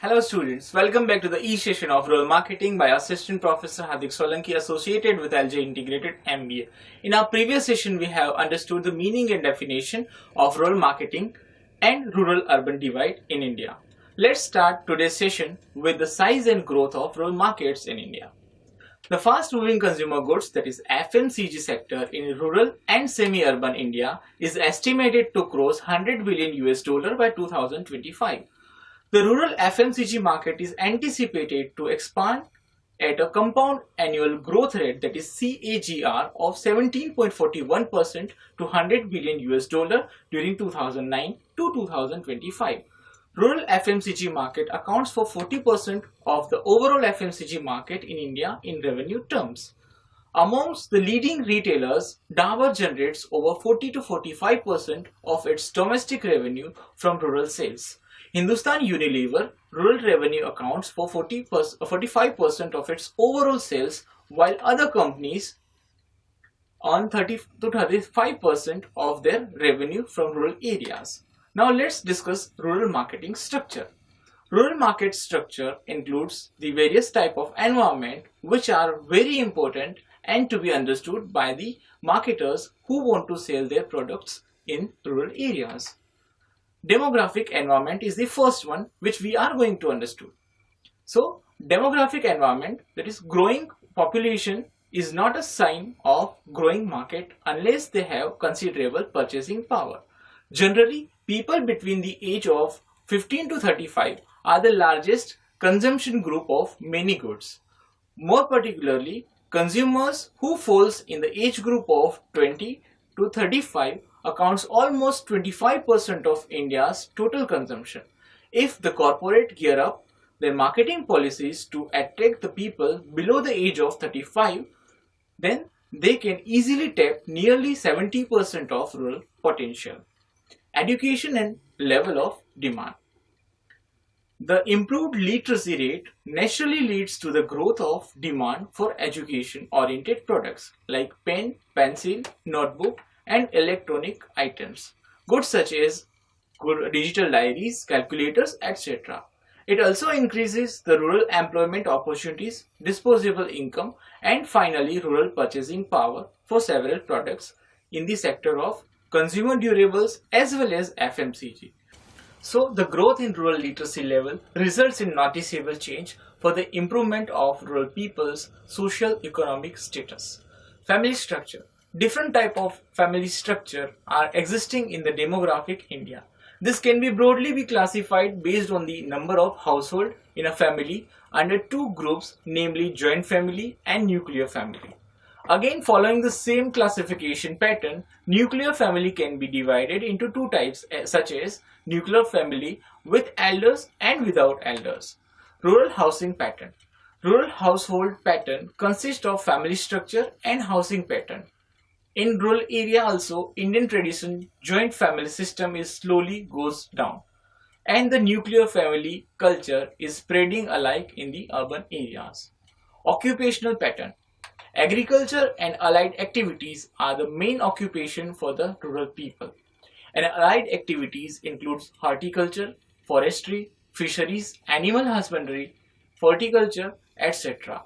Hello students, welcome back to the e-session of Rural Marketing by Assistant Professor Hardik Solanki associated with LJ Integrated MBA. In our previous session, we have understood the meaning and definition of rural marketing and rural-urban divide in India. Let's start today's session with the size and growth of rural markets in India. The fast-moving consumer goods, that is FMCG sector in rural and semi-urban India is estimated to cross $100 billion by 2025. The rural FMCG market is anticipated to expand at a compound annual growth rate, that is CAGR, of 17.41% to $100 billion during 2009 to 2025. Rural FMCG market accounts for 40% of the overall FMCG market in India in revenue terms. Amongst the leading retailers, Dabur generates over 40 to 45% of its domestic revenue from rural sales. Hindustan Unilever rural revenue accounts for 45% of its overall sales, while other companies earn 30 to 35% of their revenue from rural areas. Now let's discuss rural marketing structure. Rural market structure includes the various type of environment which are very important and to be understood by the marketers who want to sell their products in rural areas. Demographic environment is the first one which we are going to understand. So, demographic environment, that is growing population, is not a sign of growing market unless they have considerable purchasing power. Generally, people between the age of 15 to 35 are the largest consumption group of many goods. More particularly, consumers who falls in the age group of 20 to 35 accounts almost 25% of India's total consumption. If the corporate gear up their marketing policies to attract the people below the age of 35, then they can easily tap nearly 70% of rural potential. Education and level of demand. The improved literacy rate naturally leads to the growth of demand for education-oriented products like pen, pencil, notebook, and electronic items, goods such as digital diaries, calculators, etc. It also increases the rural employment opportunities, disposable income, and finally rural purchasing power for several products in the sector of consumer durables as well as FMCG. So the growth in rural literacy level results in noticeable change for the improvement of rural people's social economic status. Family structure. Different type of family structure are existing in the demographic India. This can be broadly classified based on the number of household in a family under two groups, namely joint family and nuclear family. Again, following the same classification pattern, nuclear family can be divided into two types such as nuclear family with elders and without elders. Rural housing pattern. Rural household pattern consists of family structure and housing pattern. In rural area also, Indian tradition joint family system is slowly goes down, and the nuclear family culture is spreading alike in the urban areas. Occupational pattern. Agriculture and allied activities are the main occupation for the rural people, and allied activities includes horticulture, forestry, fisheries, animal husbandry, horticulture, etc.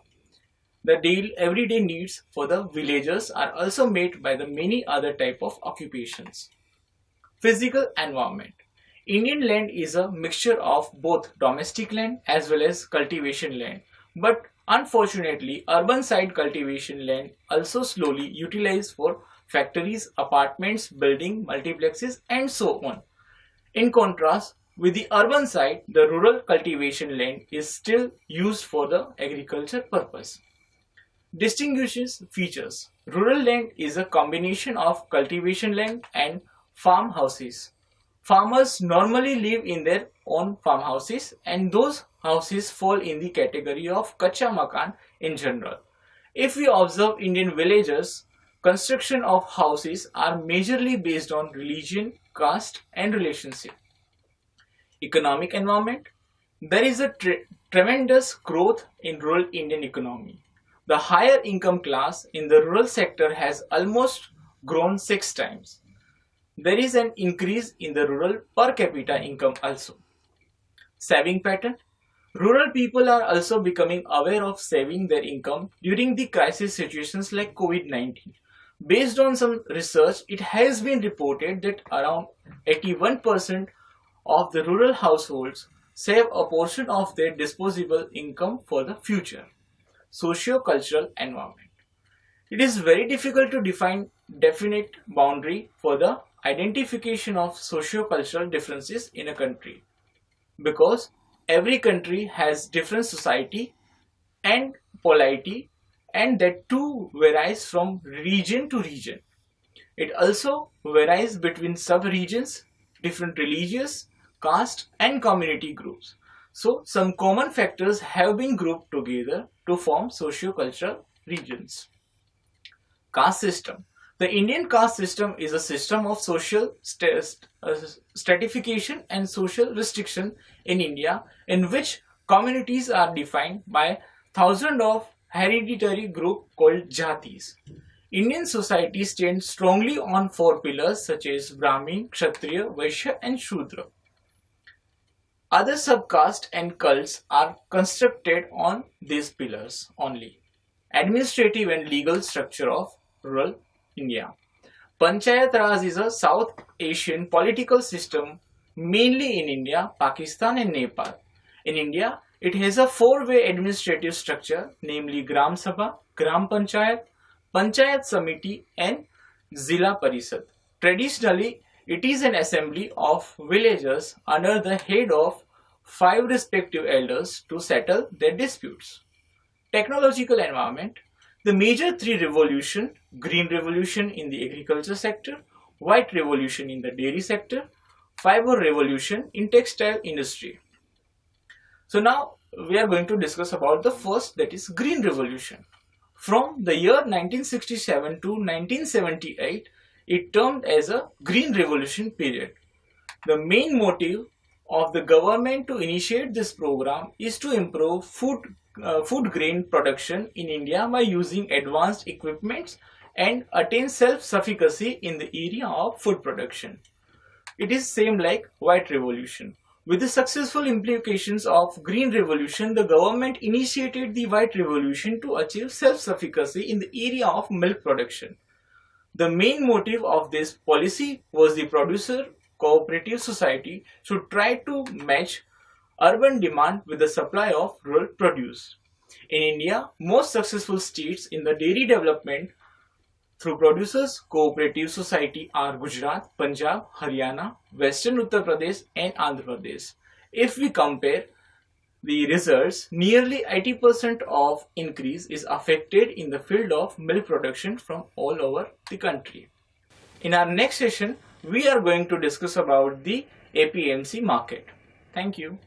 The everyday needs for the villagers are also met by the many other type of occupations. Physical environment. Indian land is a mixture of both domestic land as well as cultivation land, but unfortunately urban side cultivation land also slowly utilized for factories, apartments, building, multiplexes and so on. In contrast, with the urban side, the rural cultivation land is still used for the agriculture purpose. Distinguishes features. Rural land is a combination of cultivation land and farmhouses. Farmers normally live in their own farmhouses, and those houses fall in the category of kacha makan in general. If we observe Indian villages, construction of houses are majorly based on religion, caste and relationship. Economic environment. There is a tremendous growth in rural Indian economy. The higher income class in the rural sector has almost grown 6 times. There is an increase in the rural per capita income also. Saving pattern. Rural people are also becoming aware of saving their income during the crisis situations like COVID-19. Based on some research, it has been reported that around 81% of the rural households save a portion of their disposable income for the future. Socio-cultural environment. It is very difficult to define definite boundary for the identification of socio-cultural differences in a country because every country has different society and polity, and that too varies from region to region. It also varies between sub-regions, different religious, caste and community groups. So some common factors have been grouped together to form socio-cultural regions. Caste system. The Indian caste system is a system of social stratification and social restriction in India, in which communities are defined by thousands of hereditary groups called jatis. Indian society stands strongly on four pillars such as Brahmin, Kshatriya, Vaishya and Shudra. Other subcastes and cults are constructed on these pillars only. Administrative and legal structure of rural India. Panchayat Raj is a South Asian political system mainly in India, Pakistan and Nepal. In India, it has a four-way administrative structure, namely Gram Sabha, Gram Panchayat, Panchayat Samiti and Zilla Parishad. Traditionally, it is an assembly of villagers under the head of 5 respective elders to settle their disputes. Technological environment. The major 3 revolutions, green revolution in the agriculture sector, white revolution in the dairy sector, fiber revolution in textile industry. So now we are going to discuss about the first, that is green revolution. From the year 1967 to 1978, it termed as a green revolution period. The main motive of the government to initiate this program is to improve food grain production in India by using advanced equipments and attain self-sufficiency in the area of food production. It is same like white revolution. With the successful implications of green revolution, the government initiated the white revolution to achieve self-sufficiency in the area of milk production. The main motive of this policy was the producer cooperative society should try to match urban demand with the supply of rural produce. In India, most successful states in the dairy development through producers cooperative society are Gujarat, Punjab, Haryana, Western Uttar Pradesh and Andhra Pradesh. If we compare the results, nearly 80% of increase is affected in the field of milk production from all over the country. In our next session, we are going to discuss about the APMC market. Thank you.